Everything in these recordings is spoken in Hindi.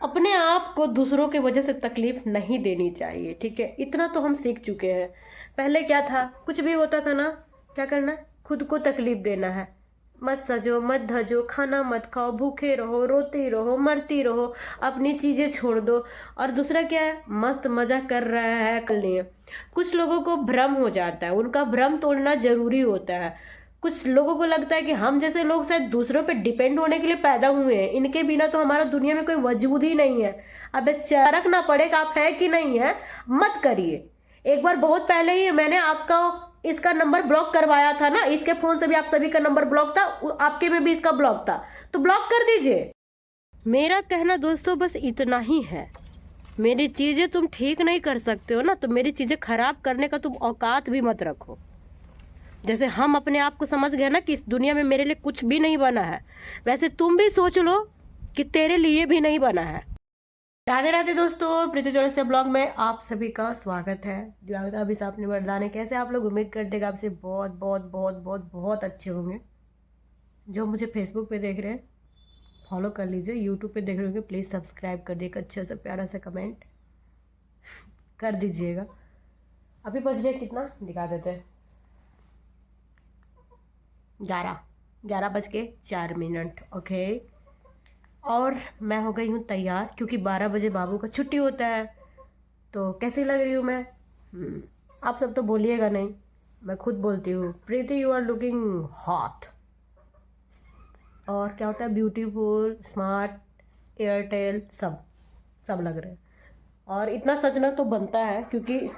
अपने आप को दूसरों की वजह से तकलीफ नहीं देनी चाहिए। ठीक है, इतना तो हम सीख चुके हैं। पहले क्या था, कुछ भी होता था ना, क्या करना है, खुद को तकलीफ देना है। मत सजो मत धजो, खाना मत खाओ, भूखे रहो, रोती रहो, मरती रहो, अपनी चीजें छोड़ दो। और दूसरा क्या है, मस्त मजा कर रहा है कर लिए। कुछ लोगों को भ्रम हो जाता है, उनका भ्रम तोड़ना जरूरी होता है। कुछ लोगों को लगता है कि हम जैसे लोग शायद दूसरों पे डिपेंड होने के लिए पैदा हुए हैं, इनके बिना तो हमारा दुनिया में कोई वजूद ही नहीं है। अबे चरक ना पड़े कि आप है कि नहीं है, मत करिए। एक बार बहुत पहले ही मैंने आपका इसका नंबर ब्लॉक करवाया था ना, इसके फोन से भी आप सभी का नंबर ब्लॉक था, आपके में भी इसका ब्लॉक था, तो ब्लॉक कर दीजिए। मेरा कहना दोस्तों बस इतना ही है। मेरी चीजें तुम ठीक नहीं कर सकते हो ना, तो मेरी चीजें खराब करने का तुम औकात भी मत रखो। जैसे हम अपने आप को समझ गए ना कि इस दुनिया में मेरे लिए कुछ भी नहीं बना है, वैसे तुम भी सोच लो कि तेरे लिए भी नहीं बना है। राधे राधे दोस्तों, प्रीति चौरसिया ब्लॉग में आप सभी का स्वागत है। अभी से आपने वरदान कैसे आप लोग, उम्मीद करते हैं आपसे बहुत बहुत बहुत बहुत बहुत अच्छे होंगे। जो मुझे फेसबुक पे देख रहे हैं फॉलो कर लीजिए, यूट्यूब पे देख रहे होंगे प्लीज़ सब्सक्राइब कर दिए, अच्छा सा प्यारा सा कमेंट कर दीजिएगा। अभी बज रहे कितना दिखा देते हैं, 11:04। ओके, और मैं हो गई हूँ तैयार क्योंकि 12 बजे बाबू का छुट्टी होता है। तो कैसी लग रही हूँ मैं? आप सब तो बोलिएगा नहीं, मैं खुद बोलती हूँ, प्रीति यू आर लुकिंग हॉट। और क्या होता है, ब्यूटीफुल, स्मार्ट, एयरटेल, सब सब लग रहे हैं। और इतना सचना तो बनता है क्योंकि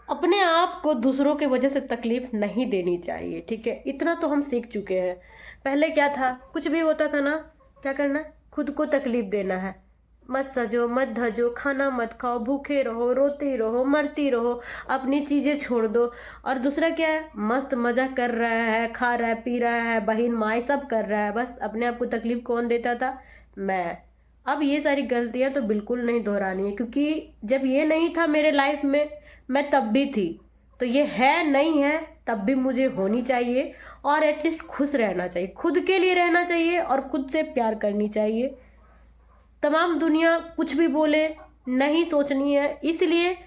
अपने आप को दूसरों की वजह से तकलीफ नहीं देनी चाहिए। ठीक है, इतना तो हम सीख चुके हैं। पहले क्या था, कुछ भी होता था ना, क्या करना है, खुद को तकलीफ देना है। मत सजो मत धजो, खाना मत खाओ, भूखे रहो, रोती रहो, मरती रहो, अपनी चीजें छोड़ दो। और दूसरा क्या है, मस्त मजा कर रहा है, खा रहा है, पी रहा है, बहन माई सब कर रहा है, बस अपने आप को तकलीफ कौन देता था, मैं। अब ये सारी गलतियां तो बिल्कुल नहीं दोहरानी है, क्योंकि जब ये नहीं था मेरे लाइफ में, मैं तब भी थी, तो ये है नहीं है तब भी मुझे होनी चाहिए। और एटलीस्ट खुश रहना चाहिए, खुद के लिए रहना चाहिए और खुद से प्यार करनी चाहिए। तमाम दुनिया कुछ भी बोले नहीं सोचनी है, इसलिए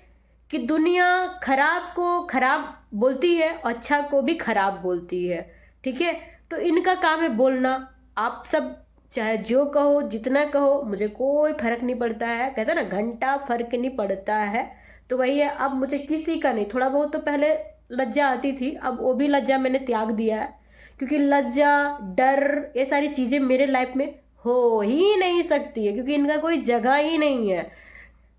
कि दुनिया खराब को खराब बोलती है, अच्छा को भी खराब बोलती है। ठीक है, तो इनका काम है बोलना। आप सब चाहे जो कहो, जितना कहो, मुझे कोई फर्क नहीं पड़ता है। कहते हैं ना, घंटा फर्क नहीं पड़ता है, तो वही है। अब मुझे किसी का नहीं, थोड़ा बहुत तो पहले लज्जा आती थी, अब वो भी लज्जा मैंने त्याग दिया है, क्योंकि लज्जा, डर, ये सारी चीज़ें मेरे लाइफ में हो ही नहीं सकती है, क्योंकि इनका कोई जगह ही नहीं है।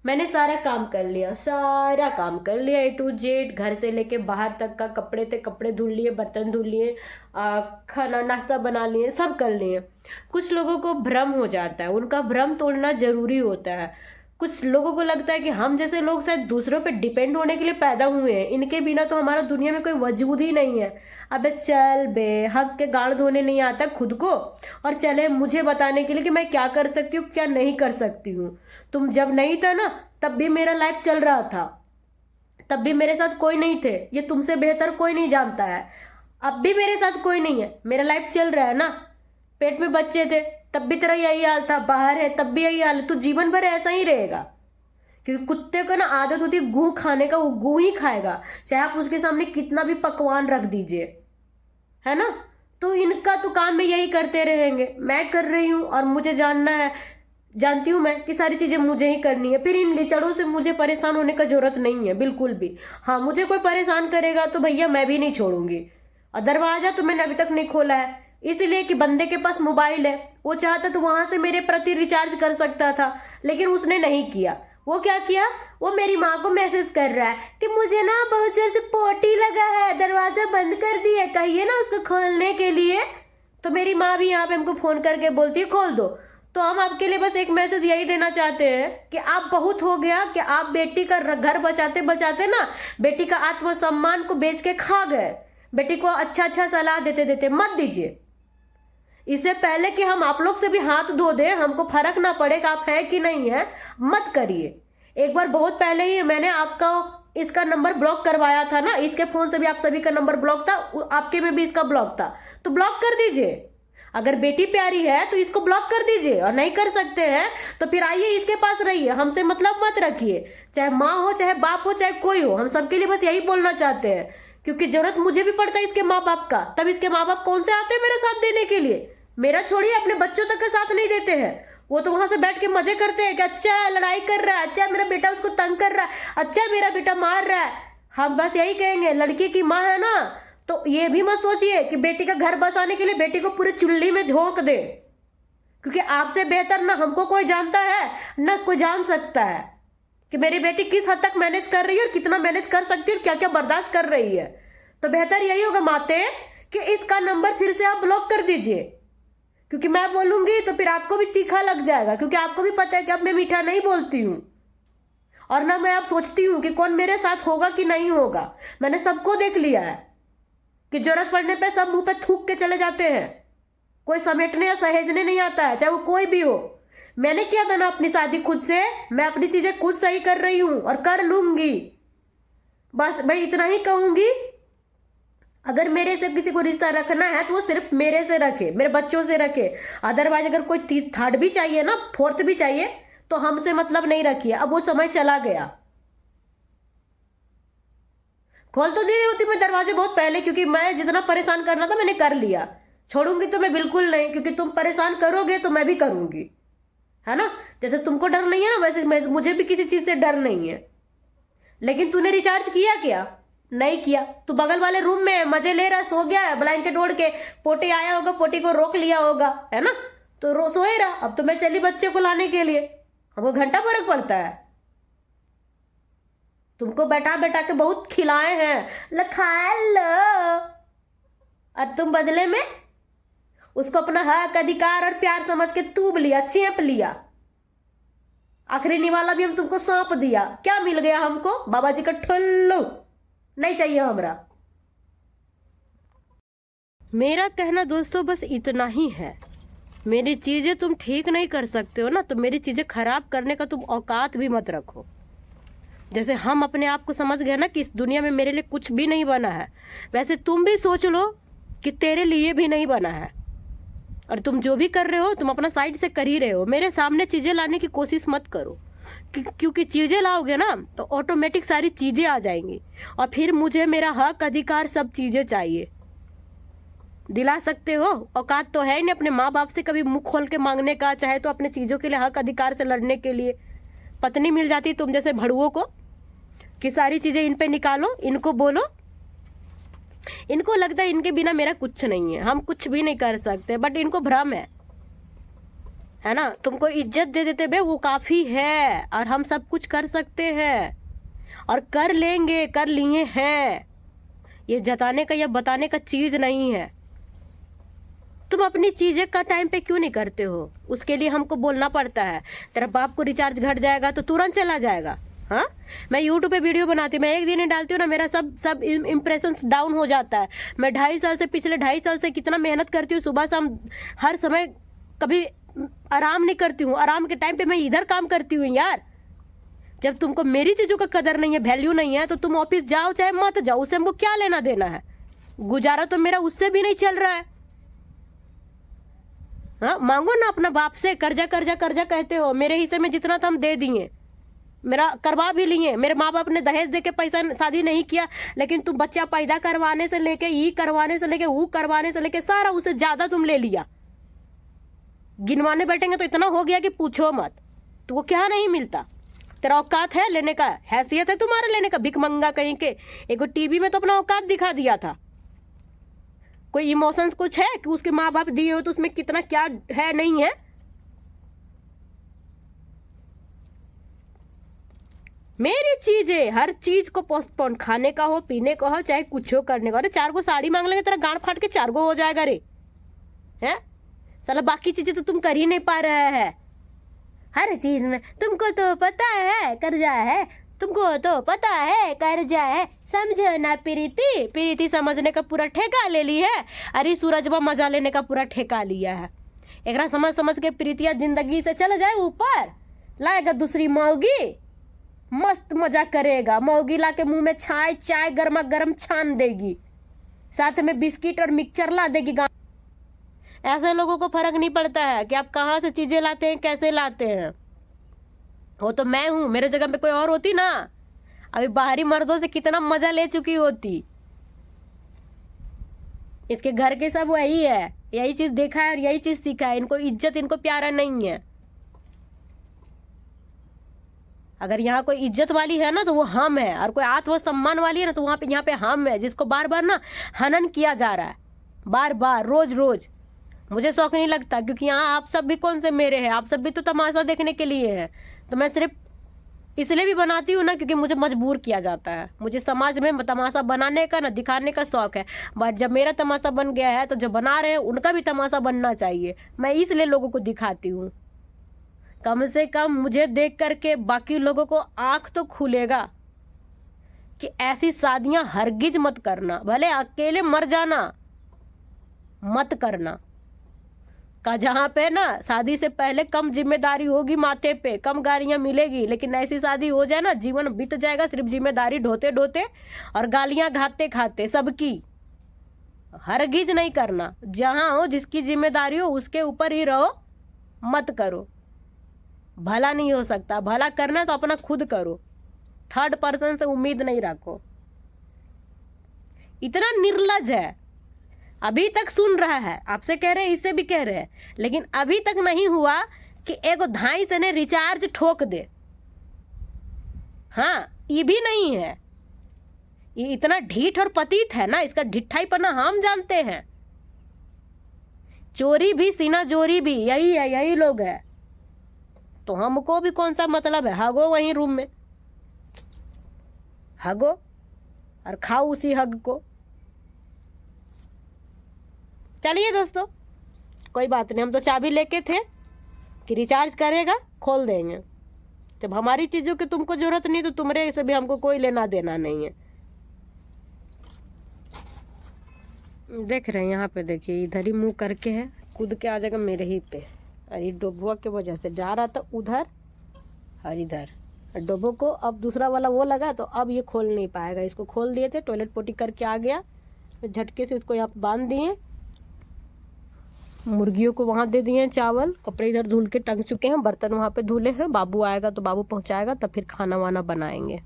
मैंने सारा काम कर लिया, सारा काम कर लिया, A to Z, घर से लेके बाहर तक का, कपड़े थे कपड़े धुल लिए, बर्तन धुल लिए, खाना नाश्ता बना लिए, सब कर लिए। कुछ लोगों को भ्रम हो जाता है, उनका भ्रम तोड़ना जरूरी होता है। कुछ लोगों को लगता है कि हम जैसे लोग शायद दूसरों पे डिपेंड होने के लिए पैदा हुए हैं, इनके बिना तो हमारा दुनिया में कोई वजूद ही नहीं है। अबे चल बे, हक के गाड़ धोने नहीं आता खुद को, और चले मुझे बताने के लिए कि मैं क्या कर सकती हूँ क्या नहीं कर सकती हूँ। तुम जब नहीं था ना, तब भी मेरा लाइफ चल रहा था, तब भी मेरे साथ कोई नहीं थे, ये तुमसे बेहतर कोई नहीं जानता है। अब भी मेरे साथ कोई नहीं है, मेरा लाइफ चल रहा है ना। पेट में बच्चे थे तब भी तेरा यही हाल था, बाहर है तब भी यही हाल है, तो जीवन भर ऐसा ही रहेगा। क्योंकि कुत्ते को ना आदत होती है गू खाने का, वो गू ही खाएगा, चाहे आप उसके सामने कितना भी पकवान रख दीजिए, है ना। तो इनका तो काम में यही करते रहेंगे, मैं कर रही हूँ और मुझे जानना है, जानती हूँ मैं कि सारी चीजें मुझे ही करनी है। फिर इन लिचड़ों से मुझे परेशान होने का जरूरत नहीं है बिल्कुल भी। हाँ, मुझे कोई परेशान करेगा तो भैया मैं भी नहीं छोड़ूंगी। और दरवाजा तो मैंने अभी तक नहीं खोला है, इसलिए कि बंदे के पास मोबाइल है, वो चाहता तो वहां से मेरे प्रति रिचार्ज कर सकता था, लेकिन उसने नहीं किया। वो क्या किया, वो मेरी माँ को मैसेज कर रहा है कि मुझे ना बहुत जोर से पोटी लगा है, दरवाजा बंद कर दिए, कहिए ना उसको खोलने के लिए। तो मेरी माँ भी यहाँ पे हमको फोन करके बोलती है खोल दो। तो हम आपके लिए बस एक मैसेज यही देना चाहते हैं कि आप बहुत हो गया कि आप बेटी का घर बचाते बचाते ना, बेटी का आत्मसम्मान को बेच के खा गए। बेटी को अच्छा अच्छा सलाह देते देते मत दीजिए। इससे पहले कि हम आप लोग से भी हाथ धो दें, हमको फर्क ना पड़े कि आप है कि नहीं है, मत करिए। एक बार बहुत पहले ही मैंने आपका इसका नंबर ब्लॉक करवाया था ना, इसके फोन से भी आप सभी का नंबर ब्लॉक था, आपके में भी इसका ब्लॉक था, तो ब्लॉक कर दीजिए। अगर बेटी प्यारी है तो इसको ब्लॉक कर दीजिए, और नहीं कर सकते हैं तो फिर आइए इसके पास रहिए, हमसे मतलब मत रखिए। चाहे माँ हो, चाहे बाप हो, चाहे कोई हो, हम सबके लिए बस यही बोलना चाहते हैं, क्योंकि जरूरत मुझे भी पड़ता है इसके माँ बाप का। तब इसके माँ बाप कौन से आते हैं मेरा साथ देने के लिए? मेरा छोड़िए, अपने बच्चों तक का साथ नहीं देते हैं। वो तो वहां से बैठ के मजे करते हैं कि अच्छा लड़ाई कर रहा है, अच्छा मेरा बेटा उसको तंग कर रहा है, अच्छा मेरा बेटा मार रहा है। हम बस यही कहेंगे, लड़की की माँ है ना, तो ये भी मत सोचिए कि बेटी का घर बसाने के लिए बेटी को पूरे चुल्ली में झोंक दे, क्योंकि आपसे बेहतर ना हमको कोई जानता है ना कोई जान सकता है कि मेरी बेटी किस हद तक मैनेज कर रही है और कितना मैनेज कर सकती है और क्या क्या बर्दाश्त कर रही है। तो बेहतर यही होगा माते कि इसका नंबर फिर से आप ब्लॉक कर दीजिए, क्योंकि मैं बोलूंगी तो फिर आपको भी तीखा लग जाएगा, क्योंकि आपको भी पता है कि अब मैं मीठा नहीं बोलती हूं, और ना मैं अब सोचती हूं कि कौन मेरे साथ होगा कि नहीं होगा। मैंने सबको देख लिया है कि जरूरत पड़ने पे सब मुंह पे थूक के चले जाते हैं, कोई समेटने या सहेजने नहीं आता है, चाहे वो कोई भी हो। मैंने किया था ना अपनी शादी खुद से, मैं अपनी चीजें खुद सही कर रही हूं और कर लूंगी। बस मैं इतना ही कहूंगी, अगर मेरे से किसी को रिश्ता रखना है तो वो सिर्फ मेरे से रखे, मेरे बच्चों से रखे। अदरवाइज अगर कोई थर्ड भी चाहिए ना, फोर्थ भी चाहिए, तो हमसे मतलब नहीं रखिए। अब वो समय चला गया। खोल तो दी होती मैं दरवाजे बहुत पहले, क्योंकि मैं जितना परेशान करना था मैंने कर लिया। छोड़ूंगी तो मैं बिल्कुल नहीं, क्योंकि तुम परेशान करोगे तो मैं भी करूंगी, है ना। जैसे तुमको डर नहीं है ना, वैसे मुझे भी किसी चीज से डर नहीं है। लेकिन तूने रिचार्ज किया क्या? नहीं किया। तू बगल वाले रूम में मजे ले रहा, सो गया है ब्लैंकेट ओढ़ के, पोटी आया होगा, पोटी को रोक लिया होगा, है ना, तो सोए रहा। अब तो मैं चली बच्चे को लाने के लिए, हमको घंटा फर्क पड़ता है। तुमको बैठा बैठा के बहुत खिलाए हैं, लखा लो, और तुम बदले में उसको अपना हक अधिकार और प्यार समझ के तूब लिया, चेप लिया। आखिरी निवाला भी हम तुमको सौंप दिया। क्या मिल गया हमको? बाबा जी का ठुल्लू नहीं चाहिए हमरा। मेरा कहना दोस्तों बस इतना ही है। मेरी चीजें तुम ठीक नहीं कर सकते हो ना, तो मेरी चीजें खराब करने का तुम औकात भी मत रखो। जैसे हम अपने आप को समझ गए ना कि इस दुनिया में मेरे लिए कुछ भी नहीं बना है, वैसे तुम भी सोच लो कि तेरे लिए भी नहीं बना है। और तुम जो भी कर रहे हो तुम अपना साइड से कर ही रहे हो। मेरे सामने चीजें लाने की कोशिश मत करो, क्योंकि चीजें लाओगे ना तो ऑटोमेटिक सारी चीजें आ जाएंगी, और फिर मुझे मेरा हक अधिकार सब चीजें चाहिए। दिला सकते हो? औकात तो है ही नहीं अपने माँ बाप से कभी मुंह खोल के मांगने का, चाहे तो अपने चीजों के लिए हक अधिकार से लड़ने के लिए। पत्नी मिल जाती तुम जैसे भड़ुओं को कि सारी चीजें इन पे निकालो, इनको बोलो। इनको लगता है इनके बिना मेरा कुछ नहीं है, हम कुछ भी नहीं कर सकते, बट इनको भ्रम है ना। तुमको इज्जत दे देते बे वो काफी है, और हम सब कुछ कर सकते हैं और कर लेंगे, कर लिए हैं। ये जताने का या बताने का चीज नहीं है। तुम अपनी चीजें का टाइम पे क्यों नहीं करते हो? उसके लिए हमको बोलना पड़ता है। तेरा बाप को रिचार्ज घट जाएगा तो तुरंत चला जाएगा। हाँ, मैं यूट्यूब पे वीडियो बनाती हूँ, मैं एक दिन ही डालती हूँ ना, मेरा सब इम्प्रेशंस डाउन हो जाता है। मैं पिछले 2.5 साल से कितना मेहनत करती हूँ, सुबह शाम हर समय, कभी आराम नहीं करती हूँ। आराम के टाइम पे मैं इधर काम करती हूँ यार। जब तुमको मेरी चीजों का कदर नहीं है, वैल्यू नहीं है, तो तुम ऑफिस जाओ चाहे मत जाओ, उससे हमको क्या लेना देना है। गुजारा तो मेरा उससे भी नहीं चल रहा है। हाँ, मांगो ना अपना बाप से। कर्जा कर्जा कर्जा कहते हो, मेरे हिस्से में जितना था हम दे दिए, मेरा करवा भी लिए। मेरे माँ बाप ने दहेज दे के पैसा शादी नहीं किया, लेकिन तुम बच्चा पैदा करवाने से लेके, ये करवाने से लेके, वो करवाने से लेके, सारा उससे ज्यादा तुम ले लिया। गिनवाने बैठेंगे तो इतना हो गया कि पूछो मत। तो वो क्या नहीं मिलता? तेरा औकात है लेने का? हैसियत है तुम्हारे लेने का? भिख मंगा कहीं के। एक टीवी में तो अपना औकात दिखा दिया था। कोई इमोशंस कुछ है कि उसके माँ बाप दिए हो तो उसमें कितना क्या है नहीं है? मेरी चीजें, हर चीज को पोस्टपोन, खाने का हो, पीने का हो, चाहे कुछ हो, करने का हो। अरे 4 गो साड़ी मांग लेंगे तेरा गांड फाट के 4 गो हो जाएगा रे। हैं साला, बाकी चीजें तो तुम कर ही नहीं पा रहे हैं। हर चीज में तुमको तो पता है कर्जा है, तुमको तो पता है कर्जा है, समझो ना प्रीति। प्रीति समझने का पूरा ठेका ले ली है। अरे सूरजबा मजा लेने का पूरा ठेका लिया है। एकरा समझ समझ के प्रीतिया जिंदगी से चल जाए ऊपर, लाएगा दूसरी मौगी, मस्त मजा करेगा। मौगी ला के मुंह में चाय गर्मा गर्म छान देगी, साथ में बिस्किट और मिक्सचर ला देगी। ऐसे लोगों को फर्क नहीं पड़ता है कि आप कहाँ से चीजें लाते हैं, कैसे लाते हैं। वो तो मैं हूं, मेरे जगह पे कोई और होती ना, अभी बाहरी मर्दों से कितना मजा ले चुकी होती। इसके घर के सब वही है, यही चीज देखा है और यही चीज सीखा है। इनको इज्जत, इनको प्यारा नहीं है। अगर यहाँ कोई इज्जत वाली है ना तो वो हम है, और कोई आत्मसम्मान वाली है ना तो वहां पे यहाँ पे हम है, जिसको बार बार ना हनन किया जा रहा है, बार बार रोज रोज। मुझे शौक नहीं लगता, क्योंकि यहाँ आप सब भी कौन से मेरे हैं, आप सब भी तो तमाशा देखने के लिए हैं। तो मैं सिर्फ इसलिए भी बनाती हूँ ना क्योंकि मुझे मजबूर किया जाता है। मुझे समाज में तमाशा बनाने का ना दिखाने का शौक है, बट जब मेरा तमाशा बन गया है तो जो बना रहे हैं उनका भी तमाशा बनना चाहिए। मैं इसलिए लोगों को दिखाती हूँ, कम से कम मुझे देख करके बाकी लोगों को आंख तो खुलेगा कि ऐसी शादियां हरगिज मत करना, भले अकेले मर जाना, मत करना। का जहाँ पे ना शादी से पहले कम जिम्मेदारी होगी माथे पे, कम गालियां मिलेगी, लेकिन ऐसी शादी हो जाए ना जीवन बीत जाएगा सिर्फ जिम्मेदारी ढोते ढोते और गालियां खाते खाते सबकी। हरगिज नहीं करना, जहां हो जिसकी जिम्मेदारी हो उसके ऊपर ही रहो, मत करो। भला नहीं हो सकता, भला करना है तो अपना खुद करो, थर्ड पर्सन से उम्मीद नहीं रखो। इतना निर्लज है, अभी तक सुन रहा है, आपसे कह रहे हैं, इससे भी कह रहे हैं, लेकिन अभी तक नहीं हुआ कि एक धाई से ने रिचार्ज ठोक दे। हाँ, ये भी नहीं है। ये इतना ढीठ और पतित है ना, इसका ढिठाईपना हम जानते हैं। चोरी भी सीना जोरी भी यही है, यही लोग है। तो हमको भी कौन सा मतलब है, हगो वहीं रूम में, हगो और खाओ उसी हग को। चलिए दोस्तों, कोई बात नहीं, हम तो चाबी लेके थे कि रिचार्ज करेगा खोल देंगे। जब हमारी चीजों की तुमको जरूरत नहीं तो तुम्हारे से भी हमको कोई लेना देना नहीं है। देख रहे हैं यहाँ पे, देखिए इधर ही मुंह करके है, कूद के आ जाएगा मेरे ही पे। और ये डोबुआ की वजह से जा रहा था उधर और इधर, डोबो को अब दूसरा वाला वो लगा तो अब ये खोल नहीं पाएगा। इसको खोल दिए थे, टॉयलेट पोटी करके आ गया, तो झटके से इसको यहाँ पे बांध दिए। मुर्गियों को वहाँ दे दिए चावल, कपड़े इधर धुल के टंग चुके हैं, बर्तन वहाँ पे धुले हैं। बाबू आएगा तो बाबू पहुँचाएगा, तब फिर खाना वाना बनाएंगे।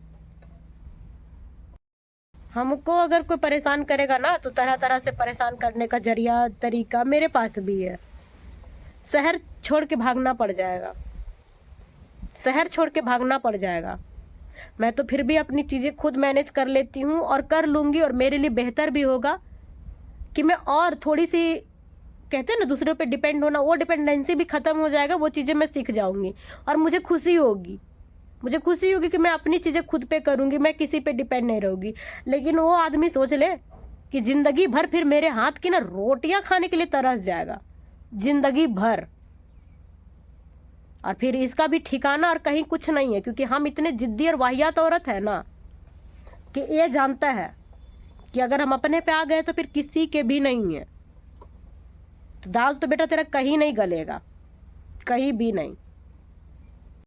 हमको अगर कोई परेशान करेगा ना तो तरह तरह से परेशान करने का जरिया तरीका मेरे पास भी है। शहर छोड़ के भागना पड़ जाएगा, शहर छोड़ के भागना पड़ जाएगा। मैं तो फिर भी अपनी चीज़ें खुद मैनेज कर लेती हूँ और कर लूँगी, और मेरे लिए बेहतर भी होगा कि मैं और थोड़ी सी, कहते हैं ना दूसरों पे डिपेंड होना, वो डिपेंडेंसी भी ख़त्म हो जाएगा। वो चीज़ें मैं सीख जाऊँगी और मुझे खुशी होगी, मुझे खुशी होगी कि मैं अपनी चीज़ें खुद पे करूँगी, मैं किसी पे डिपेंड नहीं रहूँगी। लेकिन वो आदमी सोच ले कि ज़िंदगी भर फिर मेरे हाथ की ना रोटियाँ खाने के लिए तरस जाएगा, जिंदगी भर। और फिर इसका भी ठिकाना और कहीं कुछ नहीं है, क्योंकि हम इतने जिद्दी और वाहियात औरत है ना कि ये जानता है कि अगर हम अपने पे आ गए तो फिर किसी के भी नहीं है। तो दाल तो बेटा तेरा कहीं नहीं गलेगा, कहीं भी नहीं।